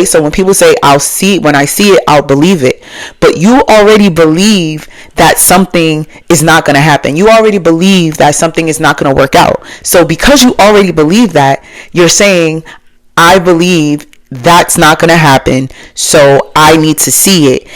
So when people say, when I see it, I'll believe it. But you already believe that something is not going to happen. You already believe that something is not going to work out. So because you already believe that, you're saying, I believe that's not going to happen, so I need to see it.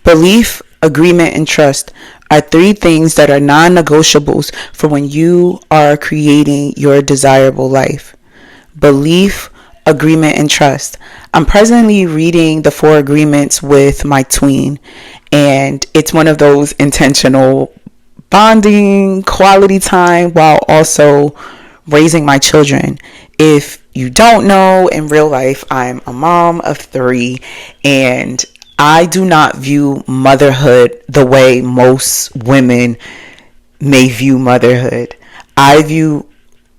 Belief, agreement, and trust are three things that are non-negotiables for when you are creating your desirable life. Belief, agreement, and trust. I'm presently reading the 4 agreements with my tween, and it's one of those intentional bonding, quality time, while also raising my children. If you don't know, in real life, I'm a mom of 3, and I do not view motherhood the way most women may view motherhood. I view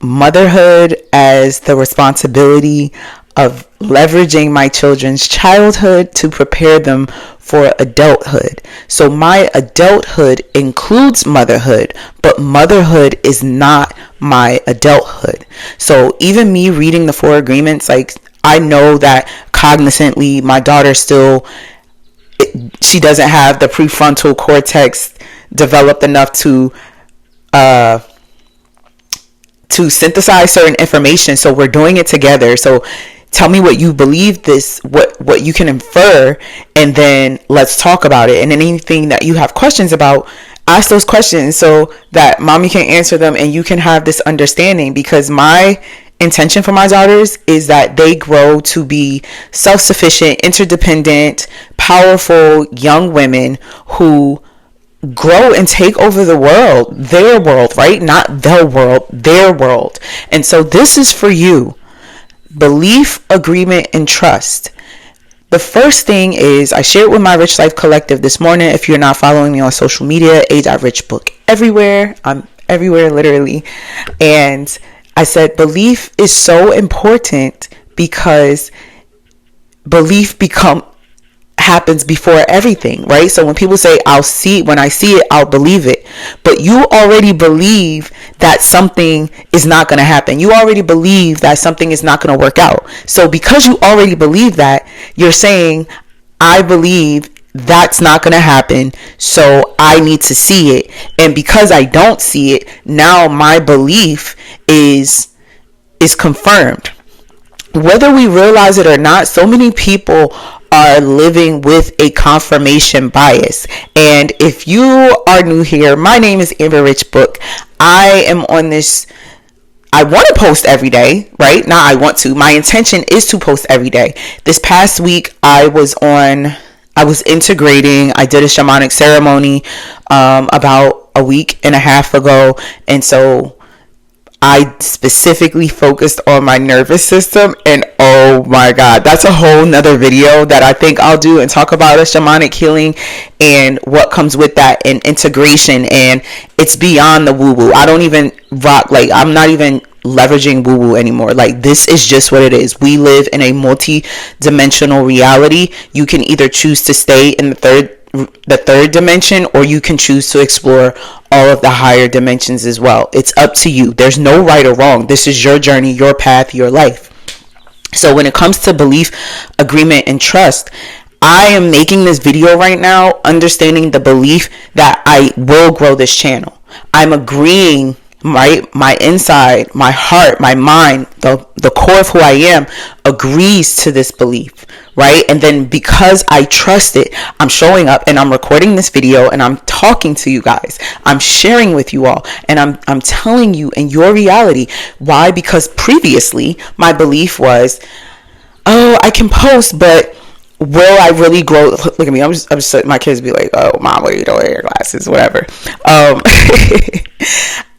motherhood as the responsibility of leveraging my children's childhood to prepare them for adulthood. So my adulthood includes motherhood, but motherhood is not my adulthood. So even me reading the 4 agreements, like, I know that cognizantly my daughter still, she doesn't have the prefrontal cortex developed enough to synthesize certain information. So we're doing it together. So tell me what you believe, what you can infer, and then let's talk about it. And anything that you have questions about, ask those questions so that mommy can answer them and you can have this understanding. Because my intention for my daughters is that they grow to be self-sufficient, interdependent, powerful young women who grow and take over the world, their world, right? Not the world, their world. And so this is for you. Belief, agreement, and trust. The first thing is, I shared with my Rich Life Collective this morning. If you're not following me on social media, A.Rich Book everywhere. I'm everywhere, literally. And I said belief is so important because belief happens before everything, right? So when people say, when I see it, I'll believe it. But you already believe that something is not going to happen. You already believe that something is not going to work out. So because you already believe that, you're saying, I believe that's not going to happen, so I need to see it. And because I don't see it, now my belief is confirmed. Whether we realize it or not, so many people are living with a confirmation bias. And if you are new here, my name is A.Rich Book. I am on this, I want to post every day, right? Not I want to. My intention is to post every day. This past week, I was integrating. I did a shamanic ceremony about a week and a half ago. And so I specifically focused on my nervous system, and oh my God, that's a whole nother video that I think I'll do and talk about a shamanic healing and what comes with that and integration. And it's beyond the woo woo. I don't even rock, like, I'm not even leveraging woo woo anymore. Like, this is just what it is. We live in a multi-dimensional reality. You can either choose to stay in the third dimension, or you can choose to explore all of the higher dimensions as well. It's up to you. There's no right or wrong. This is your journey, your path, your life. So when it comes to belief, agreement, and trust, I am making this video right now understanding the belief that I will grow this channel. I'm agreeing, my inside, my heart, my mind, the core of who I am agrees to this belief, right? And then because I trust it, I'm showing up and I'm recording this video and I'm talking to you guys. I'm sharing with you all, and I'm telling you in your reality. Why? Because previously my belief was, oh, I can post, but will I really grow? Look at me. I'm just my kids be like, oh, mom, what are you doing? Your glasses, whatever.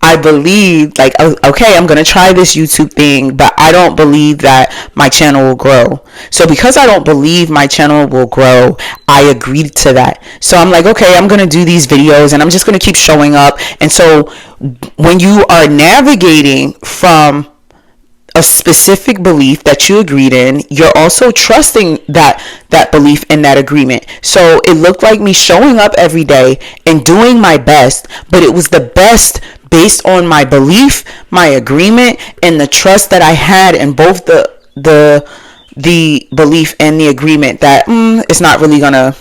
I believe, like, okay, I'm going to try this YouTube thing, but I don't believe that my channel will grow. So because I don't believe my channel will grow, I agreed to that. So I'm like, okay, I'm going to do these videos and I'm just going to keep showing up. And so when you are navigating from a specific belief that you agreed in. You're also trusting that belief and that agreement. So it looked like me showing up every day and doing my best, but it was the best based on my belief, my agreement, and the trust that I had in both the belief and the agreement that it's not really gonna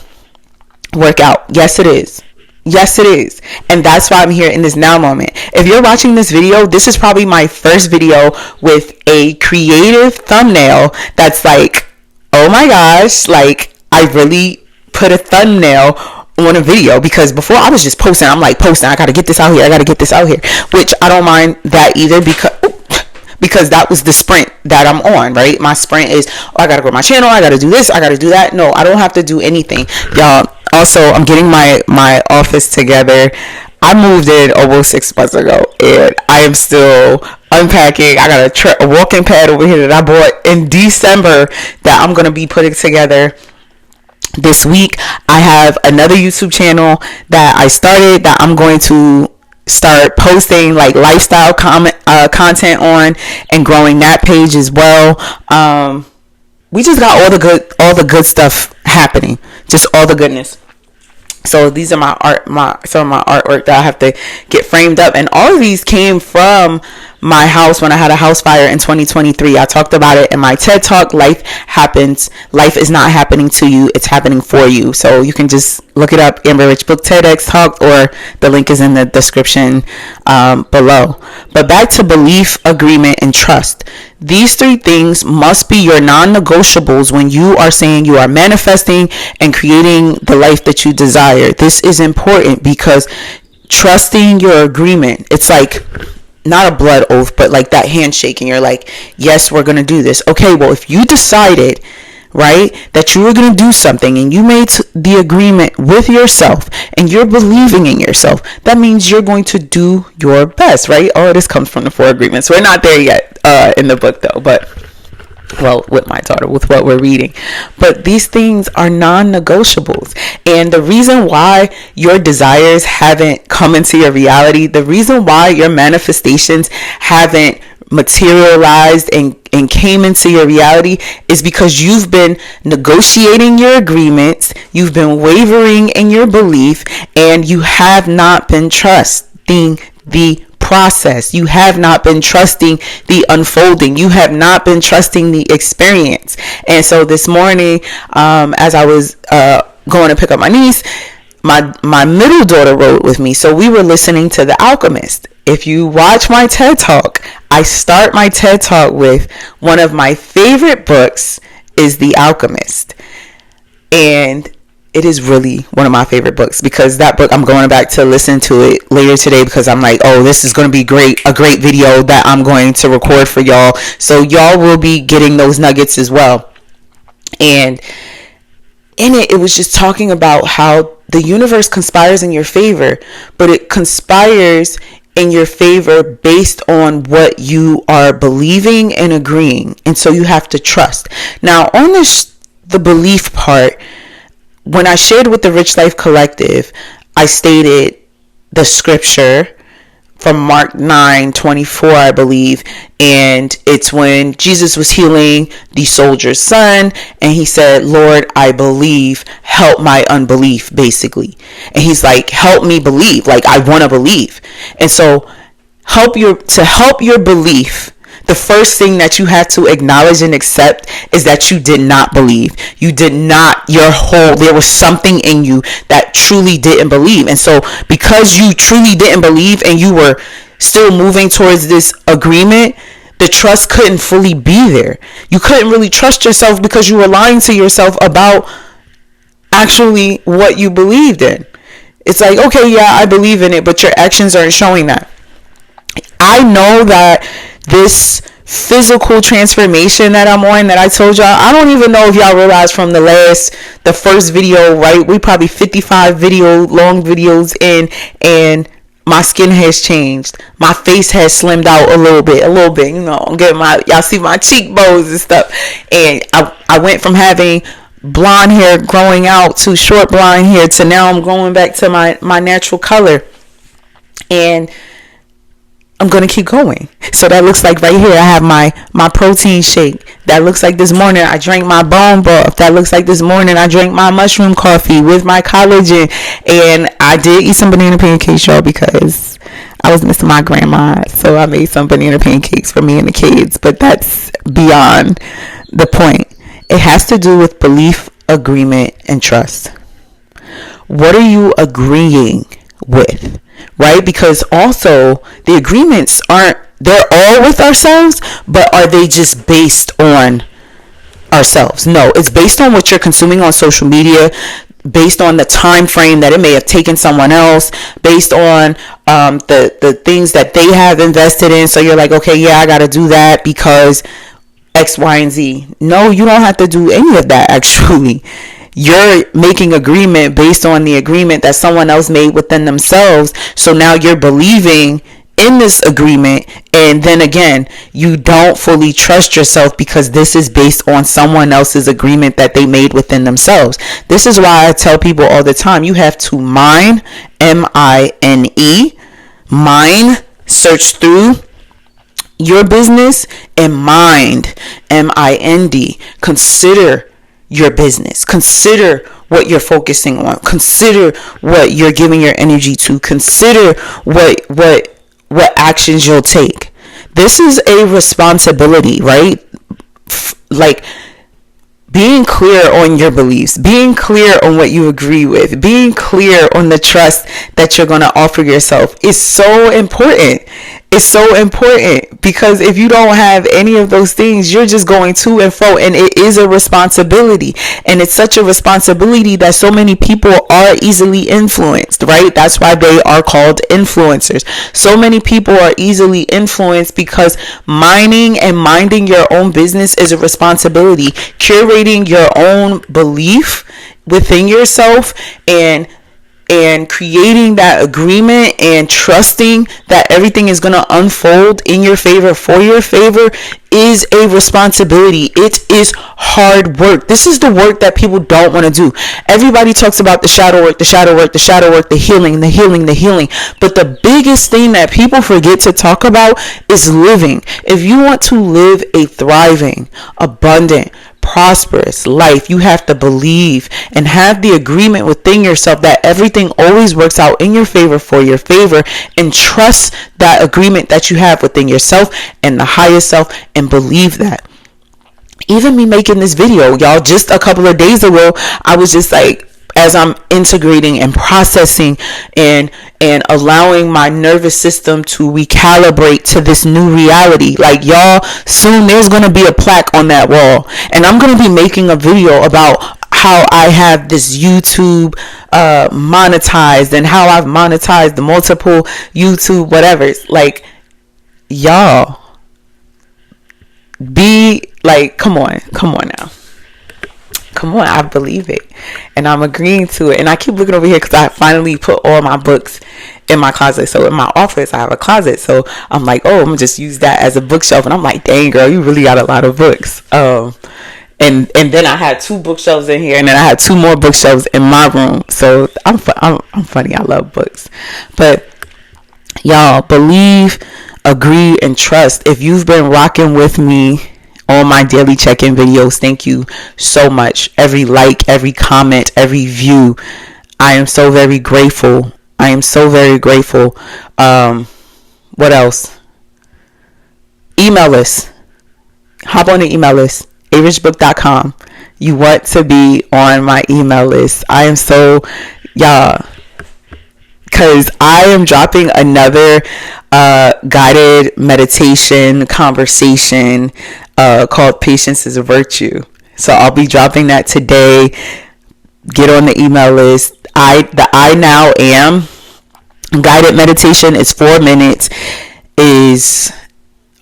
work out. Yes, it is. Yes, it is. And that's why I'm here in this now moment. If you're watching this video, this is probably my first video with a creative thumbnail that's like, oh my gosh, like I really put a thumbnail on a video, because before I was just posting. I'm like, posting, I gotta get this out here, I gotta get this out here, which I don't mind that either, because that was the sprint that I'm on, right? My sprint is, oh, I gotta grow my channel, I gotta do this, I gotta do that. No, I don't have to do anything, y'all. Also, I'm getting my office together. I moved in almost 6 months ago, and I am still unpacking. I got a walking pad over here that I bought in December that I'm gonna be putting together this week. I have another YouTube channel that I started that I'm going to start posting like lifestyle content on, and growing that page as well. We just got all the good stuff happening, just all the goodness. So these are some of my artwork that I have to get framed up, and all of these came from my house when I had a house fire in 2023. I talked about it in my TED Talk. Life happens. Life is not happening to you. It's happening for you. So you can just look it up, Amber Rich Book TEDx Talk, or the link is in the description below. But back to belief, agreement, and trust. These three things must be your non-negotiables when you are saying you are manifesting and creating the life that you desire. This is important because trusting your agreement, it's like not a blood oath, but like that handshaking. You're like, yes, we're going to do this. Okay, well, if you decided, right, that you were going to do something and you made the agreement with yourself and you're believing in yourself, that means you're going to do your best, right? Oh, this comes from the 4 agreements. We're not there yet in the book though, but well, with my daughter, with what we're reading. But these things are non-negotiables. And the reason why your desires haven't come into your reality, the reason why your manifestations haven't materialized and came into your reality, is because you've been negotiating your agreements, you've been wavering in your belief, and you have not been trusting the process. You have not been trusting the unfolding. You have not been trusting the experience. And so this morning, as I was going to pick up my niece, my middle daughter rode with me. So we were listening to The Alchemist. If you watch my TED Talk, I start my TED Talk with one of my favorite books is The Alchemist. And it is really one of my favorite books, because that book, I'm going back to listen to it later today, because I'm like, oh, this is going to be a great video that I'm going to record for y'all. So y'all will be getting those nuggets as well. And in it was just talking about how the universe conspires in your favor, but it conspires in your favor based on what you are believing and agreeing. And so you have to trust. Now, on the belief part, when I shared with the Rich Life Collective, I stated the scripture from Mark 9:24, I believe. And it's when Jesus was healing the soldier's son, and he said, Lord, I believe, help my unbelief, basically. And he's like, help me believe, like I want to believe. And so help your belief, the first thing that you have to acknowledge and accept is that you did not believe. You did not, there was something in you that truly didn't believe. And so because you truly didn't believe and you were still moving towards this agreement, the trust couldn't fully be there. You couldn't really trust yourself because you were lying to yourself about actually what you believed in. It's like, okay, yeah, I believe in it, but your actions aren't showing that. I know that this physical transformation that I'm on, that I told y'all, I don't even know if y'all realize from the first video, right? We probably 55 long videos in, and my skin has changed. My face has slimmed out a little bit, you know, I'm getting y'all see my cheekbones and stuff. And I went from having blonde hair growing out to short blonde hair to now I'm going back to my natural color. And I'm going to keep going. So that looks like right here, I have my protein shake. That looks like this morning I drank my bone broth. That looks like this morning I drank my mushroom coffee with my collagen. And I did eat some banana pancakes, y'all, because I was missing my grandma. So I made some banana pancakes for me and the kids. But that's beyond the point. It has to do with belief, agreement, and trust. What are you agreeing with? Right? Because also the agreements they're all with ourselves, but are they just based on ourselves? No, it's based on what you're consuming on social media, based on the time frame that it may have taken someone else, based on the things that they have invested in. So you're like, okay, yeah, I got to do that because X, Y, and Z. No, you don't have to do any of that, actually. You're making agreement based on the agreement that someone else made within themselves. So now you're believing in this agreement, and then again, you don't fully trust yourself because this is based on someone else's agreement that they made within themselves. This is why I tell people all the time, you have to mine, M-I-N-E, mine, search through your business, and mind, M-I-N-D, consider your business. Consider what you're focusing on. Consider what you're giving your energy to. Consider what actions you'll take. This is a responsibility, right? Like being clear on your beliefs, being clear on what you agree with, being clear on the trust that you're going to offer yourself is so important. It's so important because if you don't have any of those things, you're just going to and fro, and it is a responsibility. And it's such a responsibility that so many people are easily influenced, right? That's why they are called influencers. So many people are easily influenced because mining and minding your own business is a responsibility. Curating your own belief within yourself and creating that agreement and trusting that everything is going to unfold in your favor, for your favor, is a responsibility. It is hard work. This is the work that people don't want to do. Everybody talks about the shadow work, the shadow work, the shadow work, the healing, the healing, the healing. But the biggest thing that people forget to talk about is living. If you want to live a thriving, abundant, prosperous life, you have to believe and have the agreement within yourself that everything always works out in your favor, for your favor, and trust that agreement that you have within yourself and the higher self, and believe that. Even me making this video, y'all, just a couple of days ago, I was just like, as I'm integrating and processing and allowing my nervous system to recalibrate to this new reality. Like, y'all, soon there's going to be a plaque on that wall. And I'm going to be making a video about how I have this YouTube monetized and how I've monetized the multiple YouTube whatevers. Like, y'all, be like, come on now. Come on, I believe it. And I'm agreeing to it. And I keep looking over here because I finally put all my books in my closet. So in my office, I have a closet. So I'm like, oh, I'm going to just use that as a bookshelf. And I'm like, dang, girl, you really got a lot of books. And then I had 2 bookshelves in here. And then I had 2 more bookshelves in my room. So I'm funny. I love books. But y'all, believe, agree, and trust. If you've been rocking with me on my daily check-in videos, thank you so much. Every like, every comment, every view, I am so very grateful. I am so very grateful. What else? Email list. Hop on the email list, arichbook.com. You want to be on my email list. I am so, y'all, because I am dropping another guided meditation conversation called Patience is a Virtue. So I'll be dropping that today. Get on the email list. The I Now Am guided meditation is 4 minutes. Is,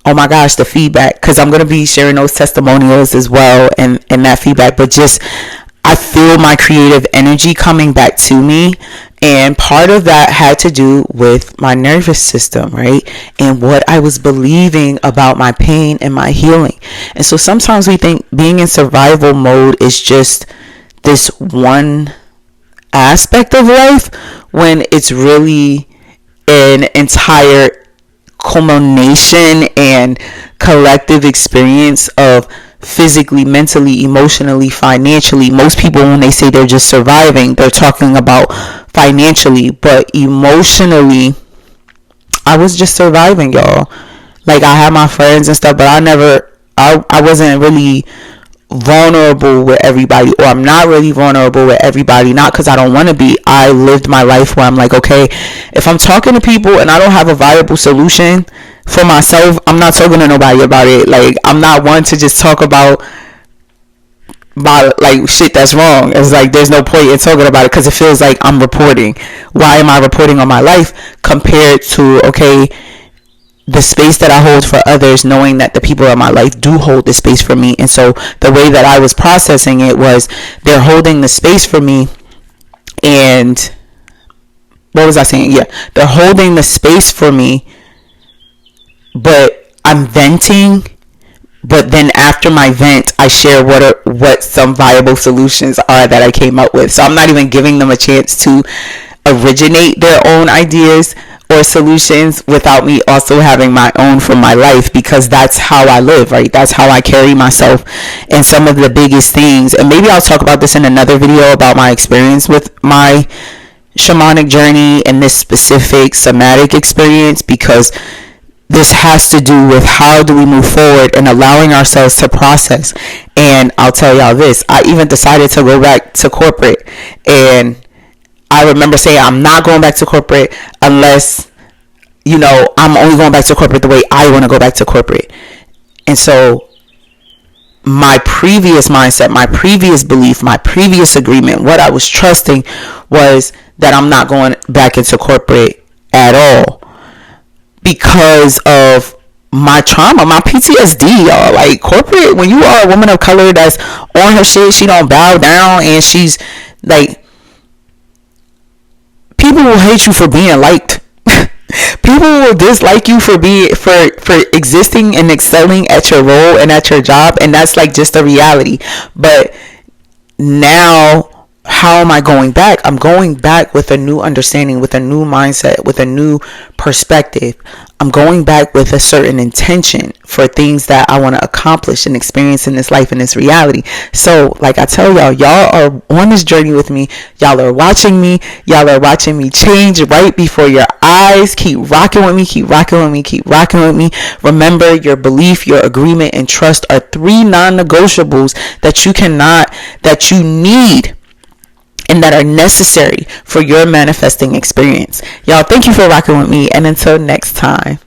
oh my gosh, the feedback, because I'm going to be sharing those testimonials as well and that feedback. But just, I feel my creative energy coming back to me. And part of that had to do with my nervous system, right? And what I was believing about my pain and my healing. And so sometimes we think being in survival mode is just this one aspect of life, when it's really an entire culmination and collective experience of physically, mentally, emotionally, financially. Most people, when they say they're just surviving, they're talking about financially, but emotionally, I was just surviving, y'all. Like, I had my friends and stuff, but I wasn't really vulnerable with everybody, or I'm not really vulnerable with everybody, not because I don't want to be. I lived my life where I'm like, okay, if I'm talking to people and I don't have a viable solution for myself, I'm not talking to nobody about it. Like, I'm not one to just talk about like shit that's wrong. It's like there's no point in talking about it because it feels like I'm reporting. Why am I reporting on my life compared to, okay, the space that I hold for others, knowing that the people in my life do hold the space for me. And so the way that I was processing it was, they're holding the space for me. And what was I saying? Yeah, they're holding the space for me, but I'm venting. But then after my vent, I share what some viable solutions are that I came up with. So I'm not even giving them a chance to originate their own ideas or solutions without me also having my own from my life, because that's how I live, right? That's how I carry myself. And some of the biggest things, and maybe I'll talk about this in another video about my experience with my shamanic journey and this specific somatic experience, because this has to do with how do we move forward and allowing ourselves to process. And I'll tell y'all this, I even decided to go back to corporate, and I remember saying I'm not going back to corporate unless, I'm only going back to corporate the way I want to go back to corporate. And so my previous mindset, my previous belief, my previous agreement, what I was trusting was that I'm not going back into corporate at all because of my trauma, my PTSD, y'all. Like, corporate, when you are a woman of color that's on her shit, she don't bow down, and she's like, people will hate you for being liked. People will dislike you for existing and excelling at your role and at your job, and that's like just a reality. But now, how am I going back? I'm going back with a new understanding, with a new mindset, with a new perspective. I'm going back with a certain intention for things that I want to accomplish and experience in this life, in this reality. So, like I tell y'all are on this journey with me. Y'all are watching me. Y'all are watching me change right before your eyes. Keep rocking with me. Keep rocking with me. Keep rocking with me. Remember, your belief, your agreement, and trust are 3 non-negotiables that you need and that are necessary for your manifesting experience. Y'all, thank you for rocking with me, and until next time.